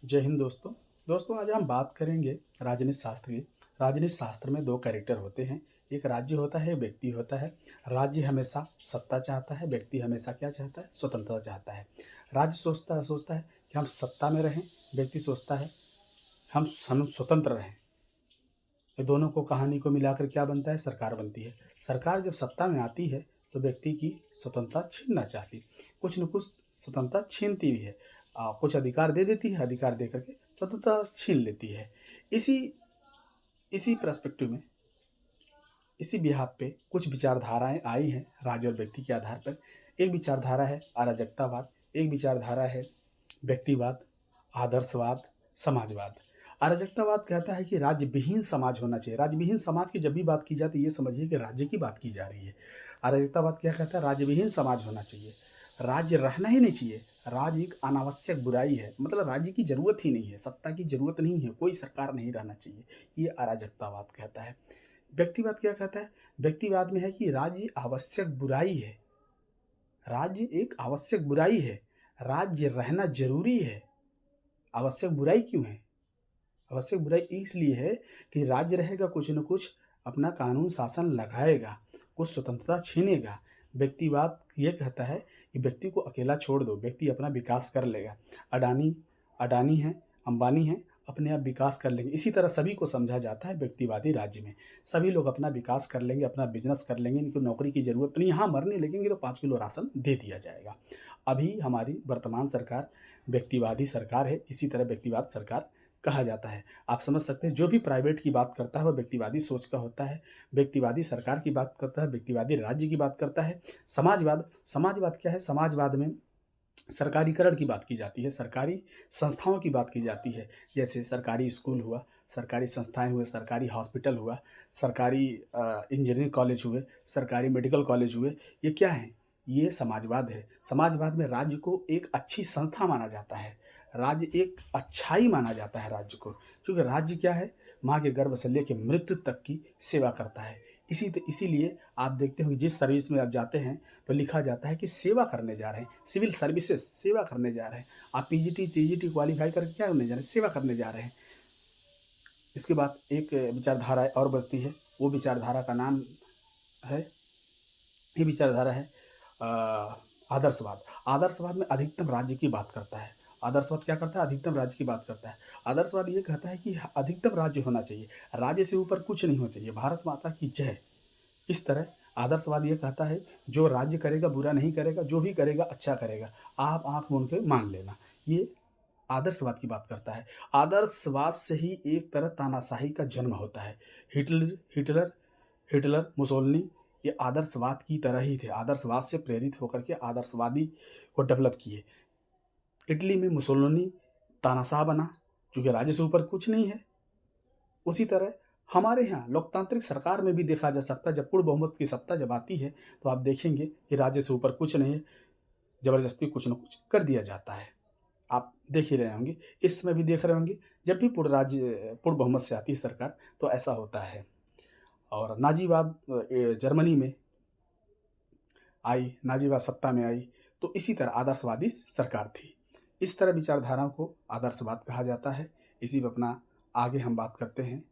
जय हिंद दोस्तों। आज हम बात करेंगे राजनीति शास्त्र की। राजनीति शास्त्र में दो कैरेक्टर होते हैं, एक राज्य होता है, एक व्यक्ति होता है। राज्य हमेशा सत्ता चाहता है, व्यक्ति हमेशा क्या चाहता है? स्वतंत्रता चाहता है। राज्य सोचता है कि हम सत्ता में रहें, व्यक्ति सोचता है हम स्वतंत्र रहें। ये दोनों को कहानी को मिलाकर क्या बनता है? सरकार बनती है। सरकार जब सत्ता में आती है तो व्यक्ति की स्वतंत्रता छीनना चाहती, कुछ न कुछ स्वतंत्रता छीनती भी है। कुछ अधिकार दे देती है, अधिकार दे करके स्वतंत्रता छीन लेती है। इसी इसी पर्सपेक्टिव में, इसी बिहाफ पे कुछ विचारधाराएं आई हैं राज्य और व्यक्ति के आधार पर। एक विचारधारा है अराजकतावाद, एक विचारधारा है व्यक्तिवाद, आदर्शवाद, समाजवाद। अराजकतावाद कहता है कि राज्य विहीन समाज होना चाहिए। राज्य विहीन समाज की जब भी बात की जाती है, ये समझिए कि राज्य की बात की जा रही है। अराजकतावाद क्या कहता है? राज्य विहीन समाज होना चाहिए, राज्य रहना ही नहीं चाहिए। राज्य एक अनावश्यक बुराई है, मतलब राज्य की जरूरत ही नहीं है, सत्ता की जरूरत नहीं है, कोई सरकार नहीं रहना चाहिए, ये अराजकतावाद कहता है। व्यक्तिवाद क्या कहता है? व्यक्तिवाद में है कि राज्य आवश्यक बुराई है, राज्य एक आवश्यक बुराई है, राज्य रहना जरूरी है। आवश्यक बुराई क्यों है? आवश्यक बुराई इसलिए है कि राज्य रहेगा, कुछ न कुछ अपना कानून शासन लगाएगा, कुछ स्वतंत्रता छीनेगा। व्यक्तिवाद ये कहता है कि व्यक्ति को अकेला छोड़ दो, व्यक्ति अपना विकास कर लेगा। अडानी अडानी है, अंबानी है, अपने आप विकास कर लेंगे। इसी तरह सभी को समझा जाता है व्यक्तिवादी राज्य में। सभी लोग अपना विकास कर लेंगे, अपना बिजनेस कर लेंगे, इनको नौकरी की ज़रूरत नहीं। हाँ, मरने लगेंगे तो 5 किलो राशन दे दिया जाएगा। अभी हमारी वर्तमान सरकार व्यक्तिवादी सरकार है, इसी तरह व्यक्तिवाद सरकार कहा जाता है। आप समझ सकते हैं, जो भी प्राइवेट की बात करता है वह व्यक्तिवादी सोच का होता है, व्यक्तिवादी सरकार की बात करता है, व्यक्तिवादी राज्य की बात करता है। समाजवाद क्या है? समाजवाद में सरकारीकरण की बात की जाती है, सरकारी संस्थाओं की बात की जाती है। जैसे सरकारी स्कूल हुआ, सरकारी संस्थाएं हुए, सरकारी हॉस्पिटल हुआ, सरकारी इंजीनियरिंग कॉलेज हुए, सरकारी मेडिकल कॉलेज हुए। ये क्या है? ये समाजवाद है। समाजवाद में राज्य को एक अच्छी संस्था माना जाता है, राज्य एक अच्छाई माना जाता है राज्य को, क्योंकि राज्य क्या है? माँ के गर्भ से लेकर मृत्यु तक की सेवा करता है। इसीलिए आप देखते होंगे जिस सर्विस में आप जाते हैं तो लिखा जाता है कि सेवा करने जा रहे हैं, सिविल सर्विसेज सेवा करने जा रहे हैं। आप पीजीटी टीजीटी क्वालिफाई करके क्या करने जा रहे हैं? सेवा करने जा रहे हैं। इसके बाद एक विचारधारा और बचती है, वो विचारधारा का नाम है, ये विचारधारा है आदर्शवाद। आदर्शवाद में अधिकतम राज्य की बात करता है। आदर्शवाद क्या करता है? अधिकतम राज्य की बात करता है। आदर्शवाद ये कहता है कि अधिकतम राज्य होना चाहिए, राज्य से ऊपर कुछ नहीं होना चाहिए। भारत माता की जय। इस तरह आदर्शवाद ये कहता है जो राज्य करेगा बुरा नहीं करेगा, जो भी करेगा अच्छा करेगा, आप आंख मूंद के मान लेना। ये आदर्शवाद की बात करता है। आदर्शवाद से ही एक तरह तानाशाही का जन्म होता है। हिटलर हिटलर हिटलर मुसोलिनी ये आदर्शवाद की तरह ही थे, आदर्शवाद से प्रेरित होकर के आदर्शवादी को डेवलप किए। इटली में मुसोलिनी तानाशाह बना, क्योंकि राज्य से ऊपर कुछ नहीं है। उसी तरह हमारे यहाँ लोकतांत्रिक सरकार में भी देखा जा सकता है, जब पूर्ण बहुमत की सत्ता जब आती है तो आप देखेंगे कि राज्य से ऊपर कुछ नहीं है, ज़बरदस्ती कुछ न कुछ कर दिया जाता है। आप देख ही रहे होंगे, इस समय भी देख रहे होंगे, जब भी पूर्ण बहुमत से आती है सरकार तो ऐसा होता है। और नाजीवाद जर्मनी में आई, नाजीवाद सत्ता में आई, तो इसी तरह आदर्शवादी सरकार थी। इस तरह विचारधाराओं को आदर्शवाद कहा जाता है। इसी पर अपना आगे हम बात करते हैं।